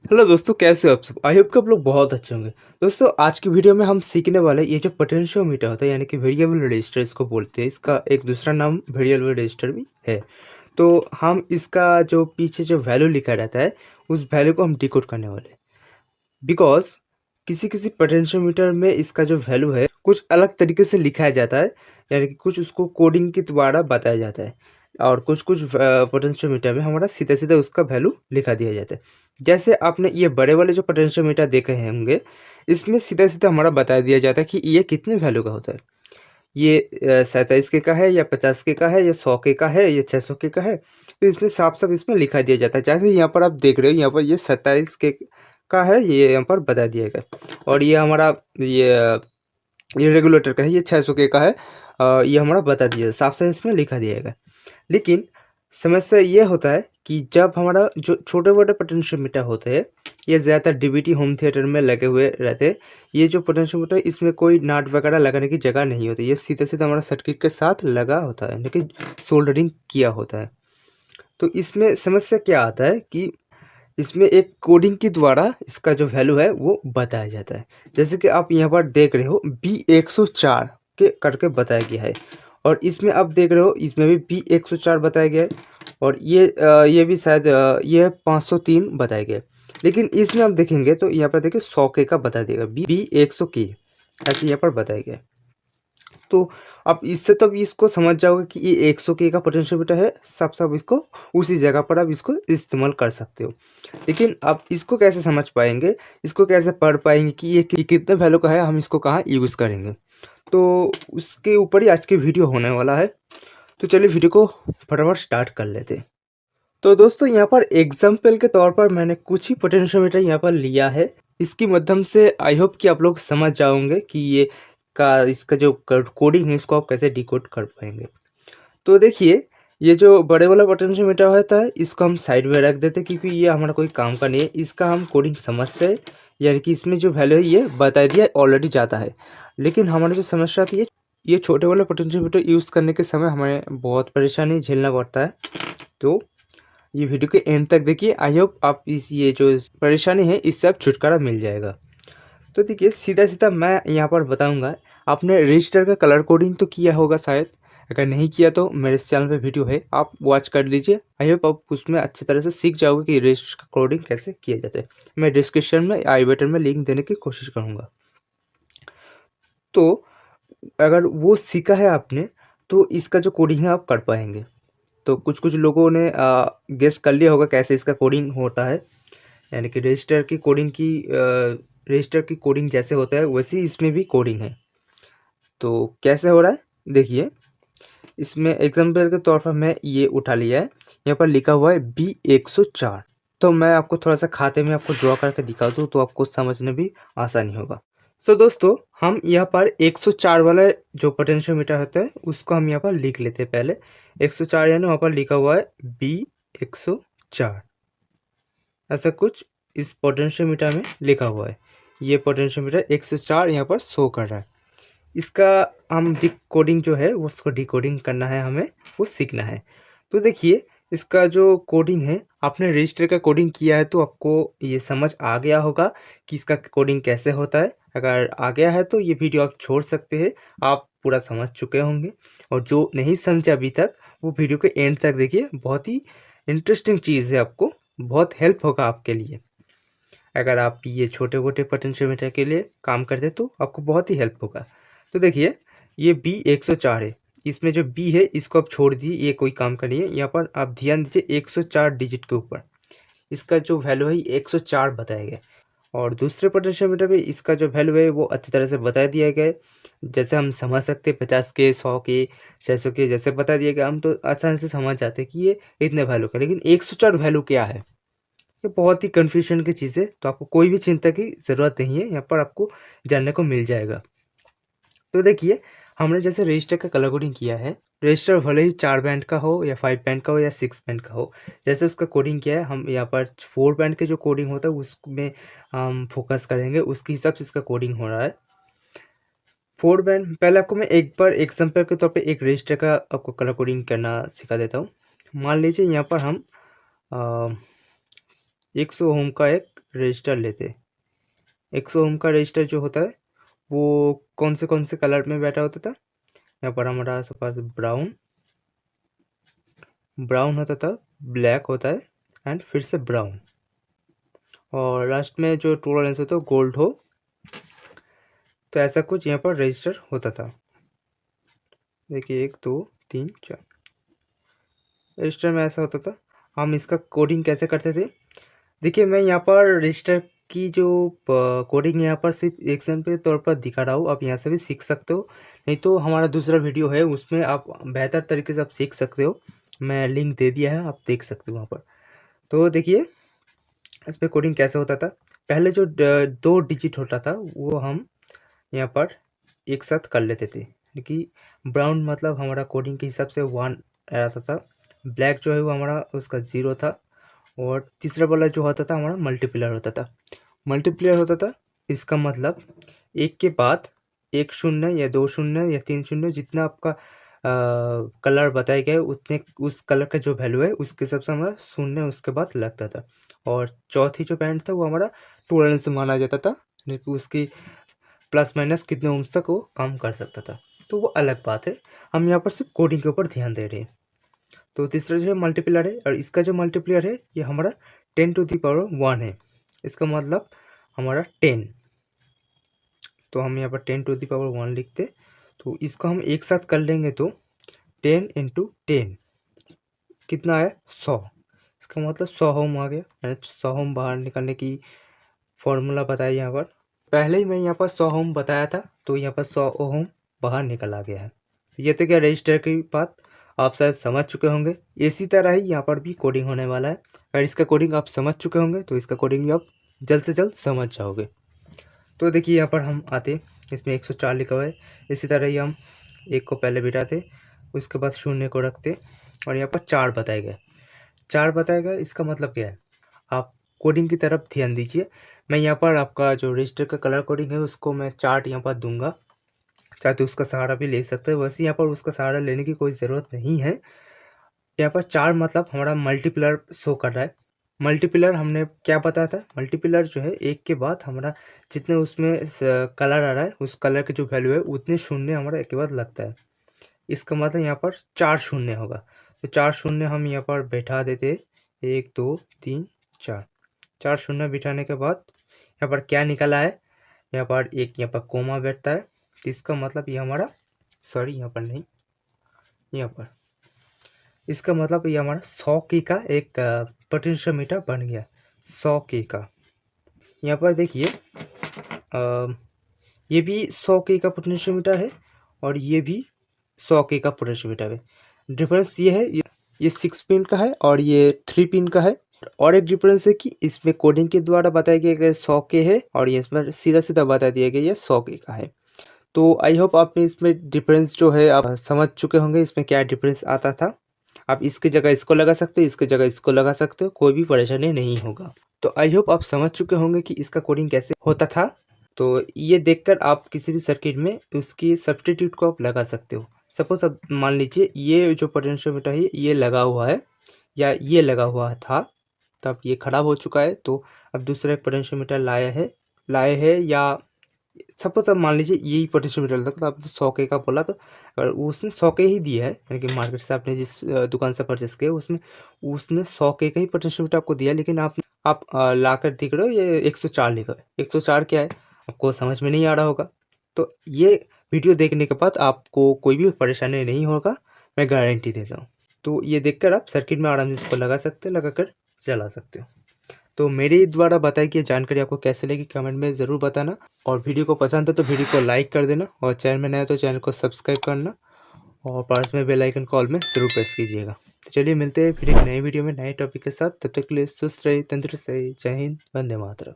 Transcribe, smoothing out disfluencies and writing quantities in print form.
Hello दोस्तों, कैसे हो आप सब? आई होप कि आप लोग बहुत अच्छे होंगे। दोस्तों, आज की वीडियो में हम सीखने वाले ये जो पोटेंशियोमीटर होता है यानी कि वेरिएबल रजिस्टर इसको बोलते हैं। इसका एक दूसरा नाम वेरिएबल रजिस्टर भी है। तो हम इसका जो पीछे जो वैल्यू लिखा रहता है उस वैल्यू को हम डिकोड करने वाले हैं। बिकॉज किसी किसी पोटेंशियोमीटर में इसका जो वैल्यू है कुछ अलग तरीके से लिखाया जाता है, यानी कि कुछ उसको कोडिंग के द्वारा बताया जाता है। और कुछ कुछ पोटेंशियोमीटर में हमारा सीधे सीधे उसका वैल्यू लिखा दिया जाता है। जैसे आपने ये बड़े वाले जो पोटेंशियोमीटर देखे हैं होंगे, इसमें सीधा सीधा हमारा बता दिया जाता है कि ये कितने वैल्यू का होता है। ये 27 के का है या 50 के का है या 100 के का है या 600 के का है। तो इसमें साफ साफ इसमें लिखा दिया जाता है। जैसे यहाँ पर आप देख रहे हो, यहाँ पर ये 27 के का है, ये यहाँ पर बता दिया गया। और ये हमारा ये रेगुलेटर का है, ये 600 के का है। ये हमारा बता दिया, साफ साफ इसमें लिखा दिया गया। लेकिन समस्या ये होता है कि जब हमारा जो छोटे-मोटे पोटेंशियोमीटर होते हैं, ये ज़्यादातर डीवीडी होम थिएटर में लगे हुए रहते हैं। ये जो पोटेंशियोमीटर है, इसमें कोई नट वगैरह लगाने की जगह नहीं होती। ये सीधा-सीधा हमारा सर्किट के साथ लगा होता है, यानी कि सोल्डरिंग किया होता है। तो इसमें समस्या क्या आता है कि इसमें एक कोडिंग के द्वारा इसका जो वैल्यू है वो बताया जाता है। जैसे कि आप यहाँ पर देख रहे हो B104 के करके बताया गया है। और इसमें आप देख रहे हो, इसमें भी B104 बताया गया है। और ये भी शायद ये 503 बताया गया है। लेकिन इसमें आप देखेंगे तो यहाँ पर देखिए 100 के का बता देगा, B100 के ऐसे यहाँ पर बताया गया है। तो आप इससे तब इसको समझ जाओगे कि ये 100 के का पोटेंशियोमीटर है। साफ-साफ इसको उसी जगह पर आप इसको इस्तेमाल कर सकते हो। लेकिन आप इसको कैसे समझ पाएँगे, इसको कैसे पढ़ पाएँगे कि ये कितने वैल्यू का है, हम इसको कहाँ यूज़ करेंगे। तो उसके ऊपर ही आज की वीडियो होने वाला है। तो चलिए वीडियो को फटाफट स्टार्ट कर लेते हैं। तो दोस्तों, यहाँ पर एग्जाम्पल के तौर पर मैंने कुछ ही पोटेंशियोमीटर यहाँ पर लिया है। इसके माध्यम से आई होप कि आप लोग समझ जाओगे कि ये का इसका जो कोडिंग है इसको आप कैसे डिकोड कर पाएंगे। तो देखिए, ये जो बड़े वाला पोटेंशियोमीटर होता है इसको हम साइड में रख देते हैं, क्योंकि ये हमारा कोई काम का नहीं है। इसका हम कोडिंग समझते हैं, यानी कि इसमें जो वैल्यू है ये बता दिया ऑलरेडी जाता है। लेकिन हमारी जो समस्या आती है, ये छोटे वाले पोटेंशियोमीटर यूज़ करने के समय हमें बहुत परेशानी झेलना पड़ता है। तो ये वीडियो के एंड तक देखिए। आई होप आप इस ये जो परेशानी है इससे आप छुटकारा मिल जाएगा। तो देखिए, सीधा सीधा मैं यहाँ पर बताऊँगा। आपने रजिस्टर का कलर कोडिंग तो किया होगा शायद। अगर नहीं किया तो मेरे इस चैनल पे वीडियो है, आप वॉच कर लीजिए। आई होप आप उसमें अच्छी तरह से सीख जाओगे कि रजिस्टर का कोडिंग कैसे किया जाता है। मैं डिस्क्रिप्शन में आई बटन में लिंक देने की कोशिश करूँगा। तो अगर वो सीखा है आपने तो इसका जो कोडिंग है आप कर पाएंगे। तो कुछ कुछ लोगों ने गेस कर लिया होगा कैसे इसका कोडिंग होता है। यानी कि रजिस्टर की कोडिंग जैसे होता है वैसे ही इसमें भी कोडिंग है। तो कैसे हो रहा है देखिए। इसमें एग्जाम्पल के तौर पर मैं ये उठा लिया है, यहाँ पर लिखा हुआ है B104। तो मैं आपको थोड़ा सा खाते में आपको ड्रॉ करके दिखा दूँ तो आपको समझने भी आसानी होगा। सो दोस्तों, हम यहाँ पर 104 वाला जो पोटेंशियोमीटर होता है उसको हम यहाँ पर लिख लेते हैं पहले। 104 यानी वहाँ पर लिखा हुआ है B104, ऐसा कुछ इस पोटेंशियोमीटर में लिखा हुआ है। ये पोटेंशियोमीटर 104 यहाँ पर शो कर रहा है। इसका हम डिकोडिंग जो है उसको डिकोडिंग करना है, हमें वो सीखना है। तो देखिए, इसका जो कोडिंग है, आपने रजिस्टर का कोडिंग किया है तो आपको ये समझ आ गया होगा कि इसका कोडिंग कैसे होता है। अगर आ गया है तो ये वीडियो आप छोड़ सकते हैं, आप पूरा समझ चुके होंगे। और जो नहीं समझे अभी तक, वो वीडियो के एंड तक देखिए। बहुत ही इंटरेस्टिंग चीज़ है, आपको बहुत हेल्प होगा आपके लिए। अगर आप ये छोटे-मोटे पोटेंशियोमीटर के लिए काम करते तो आपको बहुत ही हेल्प होगा। तो देखिए, ये B104 है। इसमें जो B है इसको आप छोड़ दीजिए, ये कोई काम का नहीं है। यहाँ पर आप ध्यान दीजिए 104 डिजिट के ऊपर। इसका जो वैल्यू है 104 बताया गया है। और दूसरे पोटेंशियोमीटर में इसका जो वैल्यू है वो अच्छी तरह से बता दिया गया है। जैसे हम समझ सकते हैं 50 के, 100 के, 600 के जैसे बता दिया गया, हम तो आसानी से समझ जाते हैं कि ये इतने वैल्यू का। लेकिन 104 वैल्यू क्या है? ये बहुत ही कन्फ्यूजन की चीज़ है, तो आपको कोई भी चिंता की ज़रूरत नहीं है, यहाँ पर आपको जानने को मिल जाएगा। तो देखिए, हमने जैसे रजिस्टर का कलर कोडिंग किया है। रजिस्टर भले ही 4 बैंड का हो या 5 बैंड का हो या 6 बैंड का हो, जैसे उसका कोडिंग किया है हम यहाँ पर 4 बैंड के जो कोडिंग होता है उसमें हम फोकस करेंगे, उसके हिसाब से इसका कोडिंग हो रहा है। 4 बैंड पहले आपको मैं एक बार एग्जाम्पल के तौर पे एक रजिस्टर का आपको कलर कोडिंग करना सिखा देता हूँ। मान लीजिए यहाँ पर हम 100 ओम का एक रजिस्टर लेते। 100 ओम का रजिस्टर जो होता है वो कौन से कलर में बैठा होता था? यहाँ पर हमारा पास ब्राउन होता था, ब्लैक होता है एंड फिर से ब्राउन, और लास्ट में जो टॉलरेंस होता है गोल्ड हो। तो ऐसा कुछ यहाँ पर रजिस्टर होता था। देखिए 1 2 3 4 रजिस्टर में ऐसा होता था। हम इसका कोडिंग कैसे करते थे? देखिए मैं यहाँ पर रजिस्टर की जो कोडिंग यहाँ पर सिर्फ एग्जाम्पल के तौर पर दिखा रहा हूँ, आप यहाँ से भी सीख सकते हो, नहीं तो हमारा दूसरा वीडियो है उसमें आप बेहतर तरीके से आप सीख सकते हो, मैं लिंक दे दिया है, आप देख सकते हो वहाँ पर। तो देखिए इसमें कोडिंग कैसे होता था। पहले जो 2 डिजिट होता था वो हम यहाँ पर एक साथ कर लेते थे, क्योंकि ब्राउन मतलब हमारा कोडिंग के हिसाब से 1 आता था, ब्लैक जो है वो हमारा उसका 0 था, और तीसरा वाला जो होता था हमारा मल्टीप्लायर होता था। मल्टीप्लायर होता था, इसका मतलब एक के बाद एक शून्य या 2 शून्य या 3 शून्य, जितना आपका कलर बताए गए उतने उस कलर का जो वैल्यू है उसके हिसाब से हमारा शून्य उसके बाद लगता था। और चौथी जो बैंड था वो हमारा टॉलरेंस माना जाता था, क्योंकि उसकी प्लस माइनस कितने ओम्स तक वो काम कर सकता था। तो वो अलग बात है, हम यहाँ पर सिर्फ कोडिंग के ऊपर ध्यान दे रहे हैं। तो तीसरा जो है मल्टीप्लायर है, और इसका जो मल्टीप्लायर है ये हमारा 10⁻1 है। इसका मतलब हमारा 10, तो हम यहाँ पर 10⁻1 लिखते। तो इसको हम एक साथ कर लेंगे तो 10 × 10 कितना है 100। इसका मतलब 100 ओम आ गया, मैंने 100 ओम बाहर निकालने की फॉर्मूला बताया यहाँ पर। पहले ही मैं यहाँ पर 100 ओम बताया था, तो यहाँ पर 100 ओम बाहर निकल आ गया है। ये तो क्या रजिस्टर की बात आप शायद समझ चुके होंगे। इसी तरह ही यहाँ पर भी कोडिंग होने वाला है। अगर इसका कोडिंग आप समझ चुके होंगे तो इसका कोडिंग भी आप जल्द से जल्द समझ जाओगे। तो देखिए यहाँ पर हम आते, इसमें 104 लिखा हुआ है, इसी तरह ही हम 1 को पहले बिठाते, उसके बाद 0 को रखते, और यहाँ पर 4 बताया गया। 4 बताया गया, इसका मतलब क्या है? आप कोडिंग की तरफ ध्यान दीजिए। मैं यहाँ पर आपका जो रजिस्टर का कलर कोडिंग है उसको मैं चार्ट यहाँ पर दूंगा, चाहते उसका सहारा भी ले सकते हैं। वैसे यहाँ पर उसका सहारा लेने की कोई ज़रूरत नहीं है। यहाँ पर 4 मतलब हमारा मल्टीप्लायर शो कर रहा है। मल्टीप्लायर हमने क्या बताया था? मल्टीप्लायर जो है एक के बाद हमारा जितने उसमें कलर आ रहा है उस कलर के जो वैल्यू है उतने शून्य हमारा एक के बाद लगता है। इसका मतलब यहाँ पर 4 शून्य होगा, तो 4 शून्य हम यहाँ पर बैठा देते, 1 2 3 4। 4 शून्य बिठाने के बाद यहाँ पर क्या निकला है? यहाँ पर एक यहाँ पर कोमा बैठता है, तो इसका मतलब ये हमारा यहाँ पर नहीं, यहाँ पर इसका मतलब ये हमारा 100 के का एक पोटेंशियोमीटर बन गया। 100 के का यहाँ पर देखिए ये भी 100 के का पोटेंशियोमीटर है, और ये भी 100 के का पोटेंशियोमीटर है। डिफरेंस ये है, ये 6 पिन का है और ये 3 पिन का है। और एक डिफरेंस है कि इसमें कोडिंग के द्वारा बताया गया 100 के है, और ये इसमें सीधा सीधा बता दिया गया ये 100 के का है। तो आई होप आपने इसमें डिफरेंस जो है आप समझ चुके होंगे, इसमें क्या डिफरेंस आता था। आप इसकी जगह इसको लगा सकते हो, इसकी जगह इसको लगा सकते हो, कोई भी परेशानी नहीं होगा। तो आई होप आप समझ चुके होंगे कि इसका कोडिंग कैसे होता था। तो ये देखकर आप किसी भी सर्किट में उसकी सब्स्टिट्यूट को आप लगा सकते हो। सपोज अब मान लीजिए ये जो पोटेंशियोमीटर है ये लगा हुआ है या ये लगा हुआ था, तब ये ख़राब हो चुका है, तो अब दूसरा पोटेंशियोमीटर लाए है या सपोज अब मान लीजिए यही पोटेंशियोमीटर था, तो आपने 100 के का बोला, तो अगर उसने 100 के ही दिया है, यानी कि मार्केट से आपने जिस दुकान से परचेस किया उसने 100 के का ही पोटेंशियोमीटर आपको दिया, लेकिन आप ला कर देख रहे हो ये 104 लिखा है। 104 क्या है आपको समझ में नहीं आ रहा होगा। तो ये वीडियो देखने के बाद आपको कोई भी परेशानी नहीं होगा, मैं गारंटी देता हूँ। तो ये देखकर आप सर्किट में आराम से इसको लगा सकते हो, लगा कर चला सकते हो। तो मेरे द्वारा बताई गई जानकारी आपको कैसे लगी कमेंट में ज़रूर बताना, और वीडियो को पसंद है तो वीडियो को लाइक कर देना, और चैनल में नया तो चैनल को सब्सक्राइब करना, और पास में बेल आइकन कॉल में ज़रूर प्रेस कीजिएगा। तो चलिए मिलते हैं फिर एक नई वीडियो में नए टॉपिक के साथ, तब तक के लिए सुस्त रहिए, तंदुरुस्त रहिए। जय हिंद, वंदे मातरम।